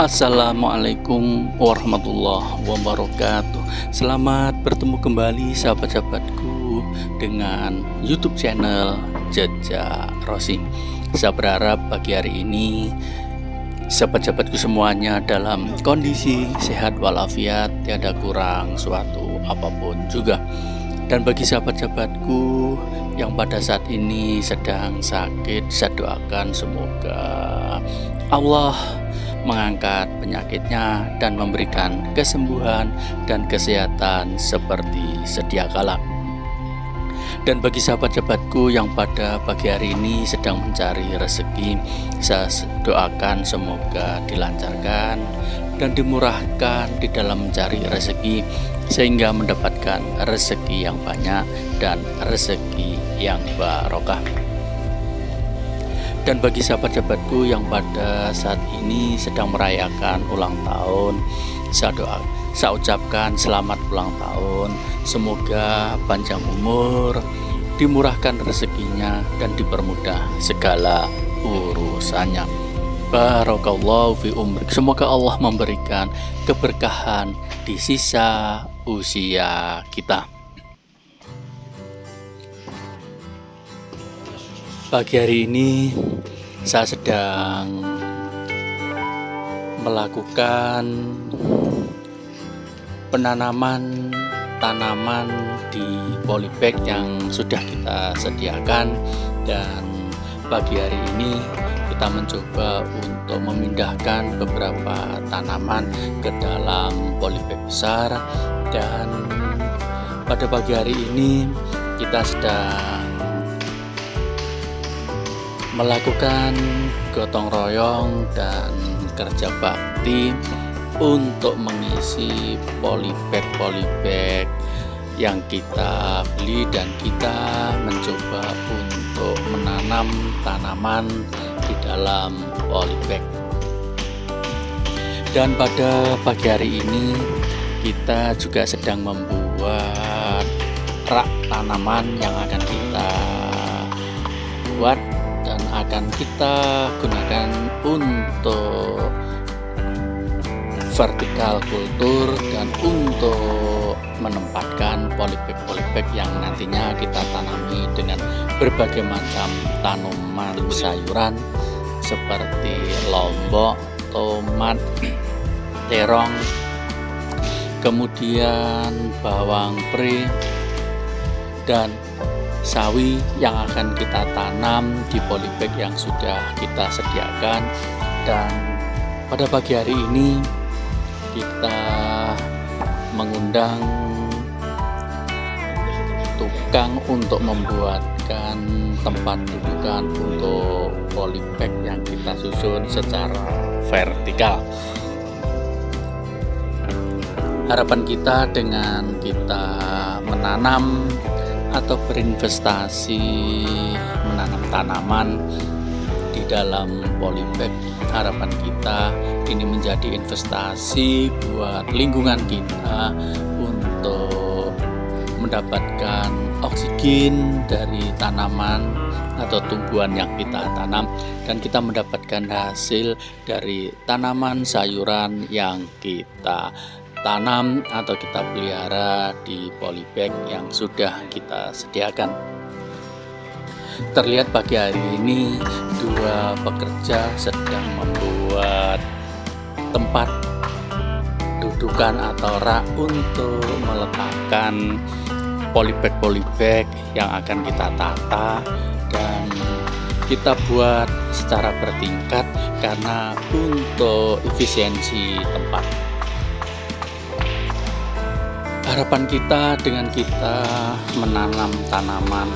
Assalamualaikum warahmatullahi wabarakatuh. Selamat bertemu kembali sahabat-sahabatku dengan YouTube channel Jejak Rosi. Saya berharap pagi hari ini sahabat-sahabatku semuanya dalam kondisi sehat walafiat, tiada kurang suatu apapun juga. Dan bagi sahabat-sahabatku yang pada saat ini sedang sakit, saya doakan semoga Allah mengangkat penyakitnya dan memberikan kesembuhan dan kesehatan seperti sedia kala. Dan bagi sahabat-sahabatku yang pada pagi hari ini sedang mencari rezeki, saya doakan semoga dilancarkan dan dimurahkan di dalam mencari rezeki, sehingga mendapatkan rezeki yang banyak dan rezeki yang barokah. Dan bagi sahabat-sahabatku yang pada saat ini sedang merayakan ulang tahun, saya ucapkan selamat ulang tahun. Semoga panjang umur, dimurahkan rezekinya dan dipermudah segala urusannya. Barakallahu fi umrik. Semoga Allah memberikan keberkahan di sisa usia kita. Pagi hari ini saya sedang melakukan penanaman tanaman di polybag yang sudah kita sediakan, dan pagi hari ini kita mencoba untuk memindahkan beberapa tanaman ke dalam polybag besar. Dan pada pagi hari ini kita sedang melakukan gotong royong dan kerja bakti untuk mengisi polybag yang kita beli, dan kita mencoba untuk menanam tanaman di dalam polybag. Dan pada pagi hari ini kita juga sedang membuat rak tanaman yang akan kita buat dan akan kita gunakan untuk vertikal kultur dan untuk menempatkan polybag yang nantinya kita tanami dengan berbagai macam tanaman sayuran seperti lombok, tomat, terong, kemudian bawang pre dan sawi yang akan kita tanam di polybag yang sudah kita sediakan. Dan pada pagi hari ini kita mengundang tukang untuk membuatkan tempat dudukan untuk polybag yang kita susun secara vertikal. Harapan kita dengan kita menanam atau berinvestasi menanam tanaman di dalam polybag, harapan kita ini menjadi investasi buat lingkungan kita untuk mendapatkan oksigen dari tanaman atau tumbuhan yang kita tanam, dan kita mendapatkan hasil dari tanaman sayuran yang kita tanam atau kita pelihara di polybag yang sudah kita sediakan. Terlihat pagi hari ini dua pekerja sedang membuat tempat dudukan atau rak untuk meletakkan polybag yang akan kita tata dan kita buat secara bertingkat karena untuk efisiensi tempat. Harapan kita dengan kita menanam tanaman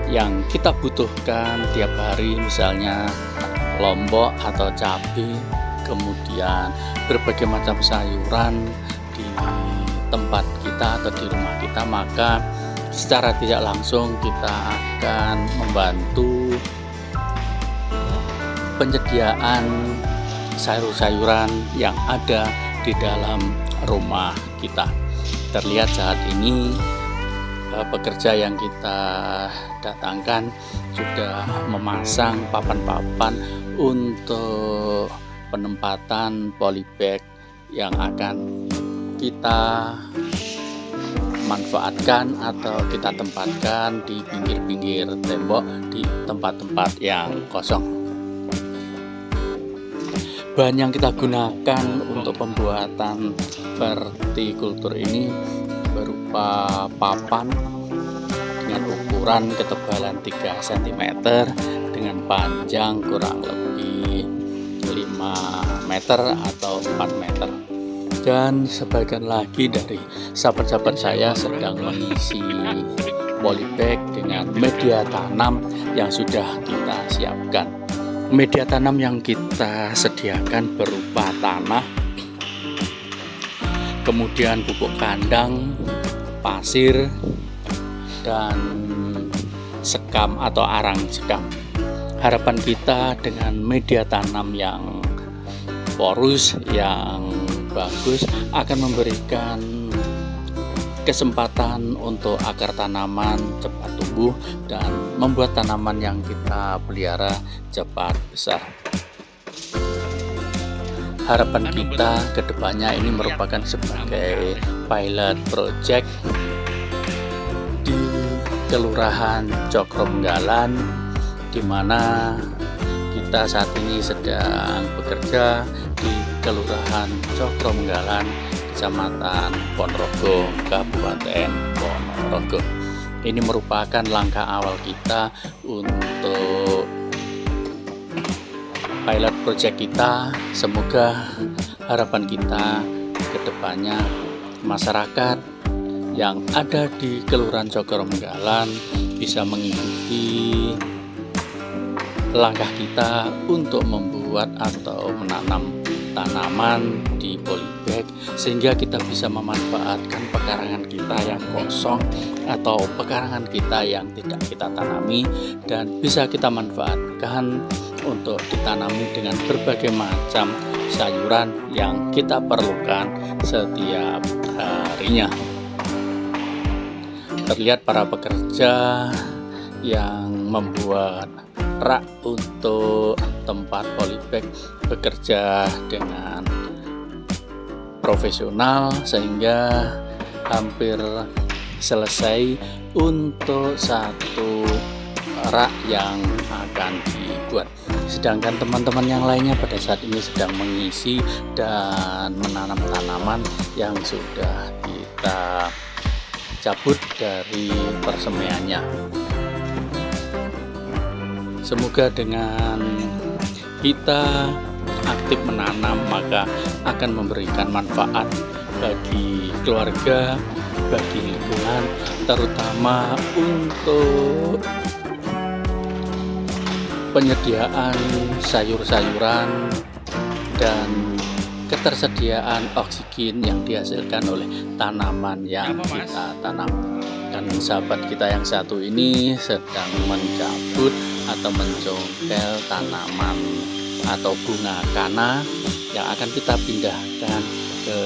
yang kita butuhkan tiap hari, misalnya lombok atau cabai, kemudian berbagai macam sayuran di tempat kita atau di rumah kita, maka secara tidak langsung kita akan membantu penyediaan sayur-sayuran yang ada di dalam rumah kita. Terlihat saat ini pekerja yang kita datangkan sudah memasang papan-papan untuk penempatan polybag yang akan kita manfaatkan atau kita tempatkan di pinggir-pinggir tembok di tempat-tempat yang kosong. Bahan yang kita gunakan untuk pembuatan vertikultur ini berupa papan dengan ukuran ketebalan 3 cm dengan panjang kurang lebih 5 meter atau 4 meter. Dan sebagian lagi dari sahabat-sahabat saya sedang mengisi polybag dengan media tanam yang sudah kita siapkan. Media tanam yang kita sediakan berupa tanah, kemudian pupuk kandang, pasir, dan sekam atau arang sekam. Harapan kita dengan media tanam yang porus, yang bagus, akan memberikan kesempatan untuk akar tanaman cepat tumbuh dan membuat tanaman yang kita pelihara cepat besar. Harapan kita ke depannya ini merupakan sebagai pilot project di Kelurahan Cokromenggalan, di mana kita saat ini sedang bekerja di Kelurahan Cokromenggalan, Kecamatan Ponorogo, Kabupaten Ponorogo. Ini merupakan langkah awal kita untuk pilot project kita. Semoga harapan kita ke depannya masyarakat yang ada di Kelurahan Cokromenggalan bisa mengikuti langkah kita untuk membuat atau menanam tanaman di polybag, sehingga kita bisa memanfaatkan pekarangan kita yang kosong atau pekarangan kita yang tidak kita tanami dan bisa kita manfaatkan untuk ditanami dengan berbagai macam sayuran yang kita perlukan setiap harinya. Terlihat para pekerja yang membuat rak untuk tempat polybag bekerja dengan profesional sehingga hampir selesai untuk satu rak yang akan dibuat. Sedangkan teman-teman yang lainnya pada saat ini sedang mengisi dan menanam tanaman yang sudah kita cabut dari persemaiannya. Semoga dengan kita aktif menanam maka akan memberikan manfaat bagi keluarga, bagi lingkungan, terutama untuk penyediaan sayur-sayuran dan ketersediaan oksigen yang dihasilkan oleh tanaman yang kita tanam. Dan sahabat kita yang satu ini sedang mencabut atau mencongkel tanaman atau bunga kana yang akan kita pindahkan ke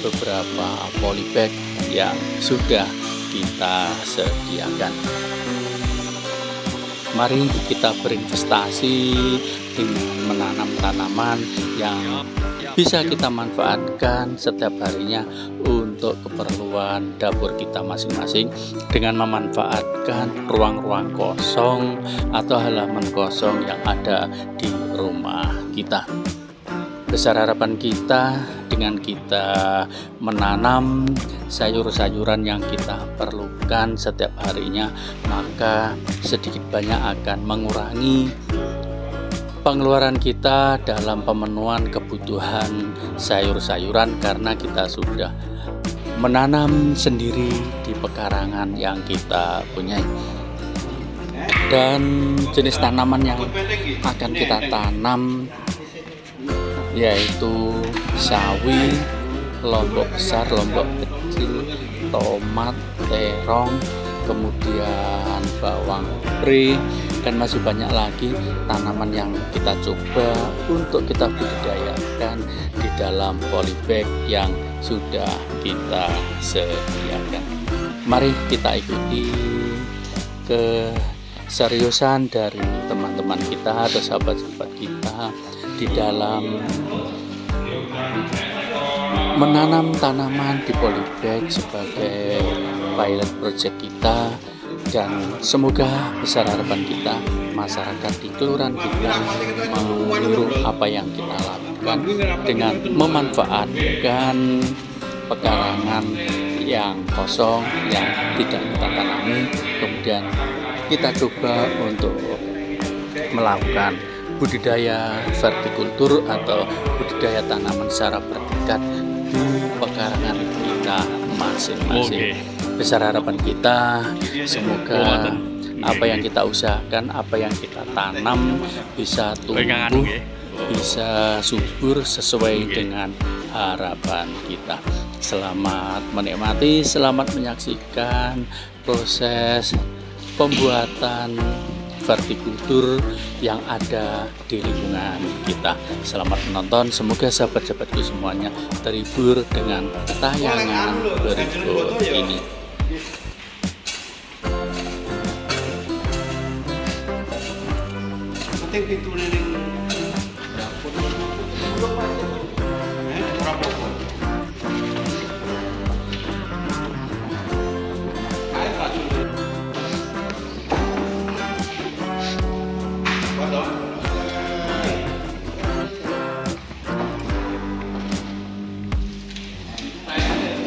beberapa polybag yang sudah kita sediakan. Mari kita berinvestasi dengan menanam tanaman yang bisa kita manfaatkan setiap harinya untuk keperluan dapur kita masing-masing dengan memanfaatkan ruang-ruang kosong atau halaman kosong yang ada di rumah kita. Besar harapan kita dengan kita menanam sayur-sayuran yang kita perlukan setiap harinya, maka sedikit banyak akan mengurangi pengeluaran kita dalam pemenuhan kebutuhan sayur-sayuran karena kita sudah menanam sendiri di pekarangan yang kita punyai. Dan jenis tanaman yang akan kita tanam yaitu sawi, lombok besar, lombok kecil, tomat, terong, kemudian bawang pre, dan masih banyak lagi tanaman yang kita coba untuk kita budidayakan di dalam polybag yang sudah kita sediakan. Mari kita ikuti keseriusan dari teman-teman kita atau sahabat-sahabat kita di dalam menanam tanaman di polybag sebagai pilot project kita, dan semoga besar harapan kita masyarakat di kelurahan kita meniru apa yang kita lakukan dengan memanfaatkan pekarangan yang kosong yang tidak kita tanami, kemudian kita coba untuk melakukan budidaya vertikultur atau budidaya tanaman secara bertingkat di pekarangan kita masing-masing. Besar harapan kita semoga apa yang kita usahakan, apa yang kita tanam bisa tumbuh, bisa subur sesuai dengan harapan kita. Selamat menikmati, selamat menyaksikan proses pembuatan vertikultur yang ada di lingkungan kita. Selamat menonton, semoga sahabat-sahabatku semuanya terhibur dengan tayangan berikut ini.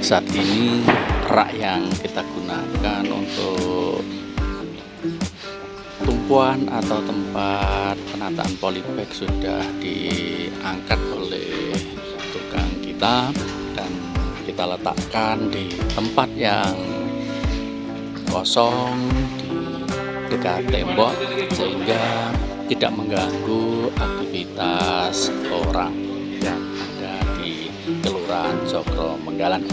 Saat ini rak yang kita gunakan untuk tumpuan atau tempat penataan polybag sudah diangkat oleh tukang kita dan kita letakkan di tempat yang kosong di dekat tembok sehingga tidak mengganggu aktivitas orang yang ada di Kelurahan Cokro Menggalan.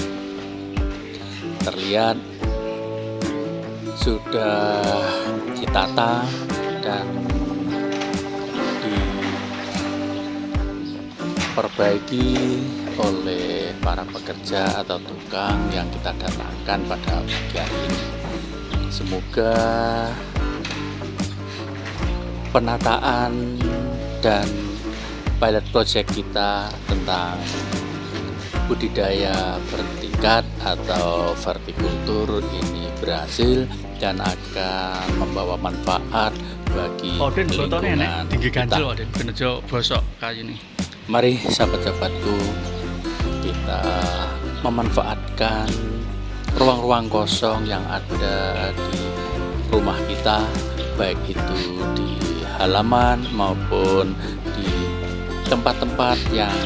Terlihat sudah ditata dan diperbaiki oleh para pekerja atau tukang yang kita datangkan pada pagi hari ini. Semoga penataan dan pilot project kita tentang budidaya bertingkat atau vertikultur ini berhasil dan akan membawa manfaat bagi lingkungan kita. Mari sahabat-sahabatku, kita memanfaatkan ruang-ruang kosong yang ada di rumah kita, baik itu di halaman maupun di tempat-tempat yang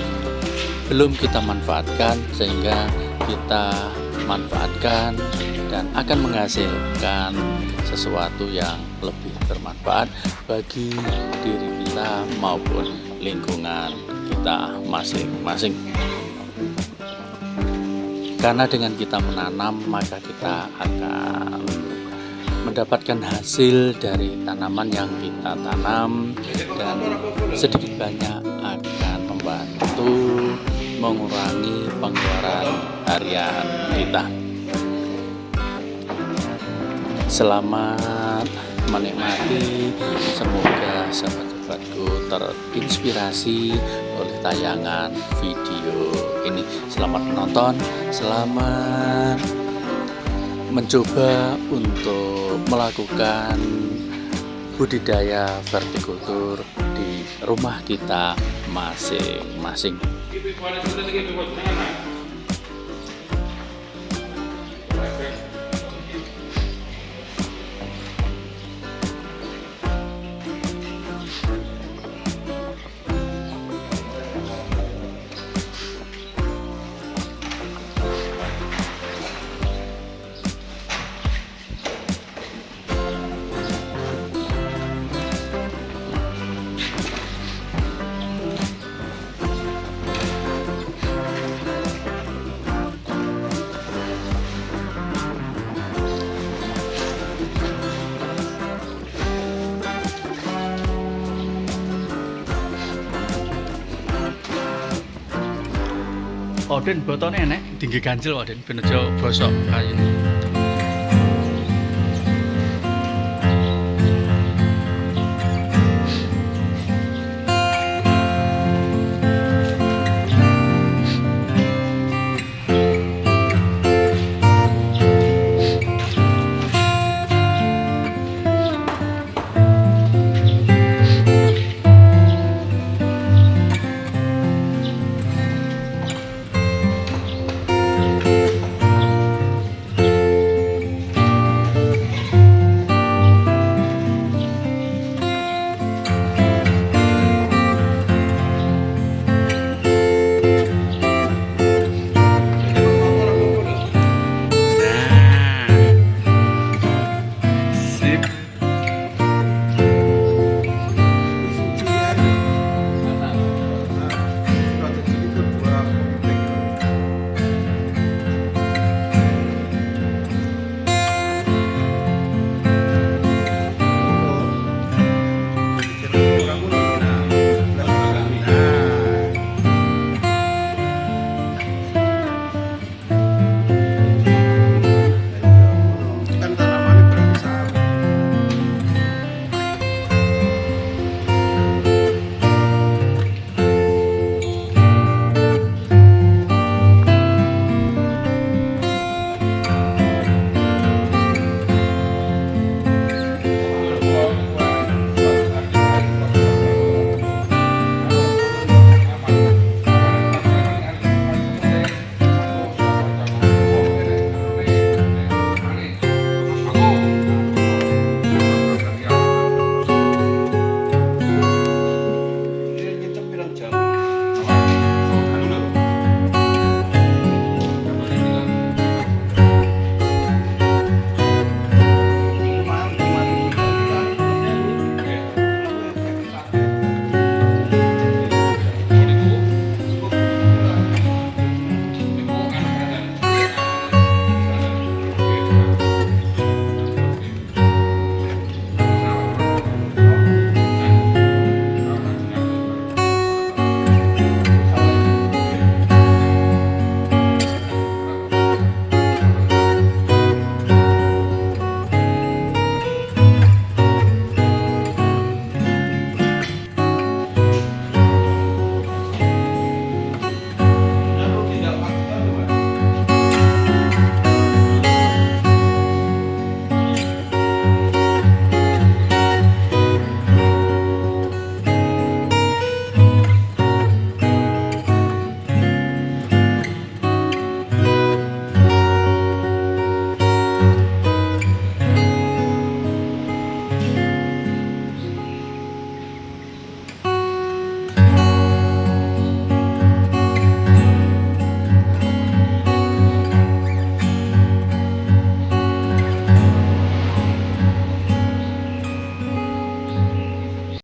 belum kita manfaatkan, sehingga kita manfaatkan dan akan menghasilkan sesuatu yang lebih bermanfaat bagi diri kita maupun lingkungan kita masing-masing. Karena dengan kita menanam, maka kita akan mendapatkan hasil dari tanaman yang kita tanam dan sedikit banyak akan membantu mengurangi pengeluaran harian kita. Selamat menikmati, semoga sahabat-sahabatku terinspirasi oleh tayangan video ini. Selamat menonton, selamat mencoba untuk melakukan budidaya vertikultur di rumah kita masing-masing. Oden botone enek tinggi ganjil Oden ben aja bosok kayune.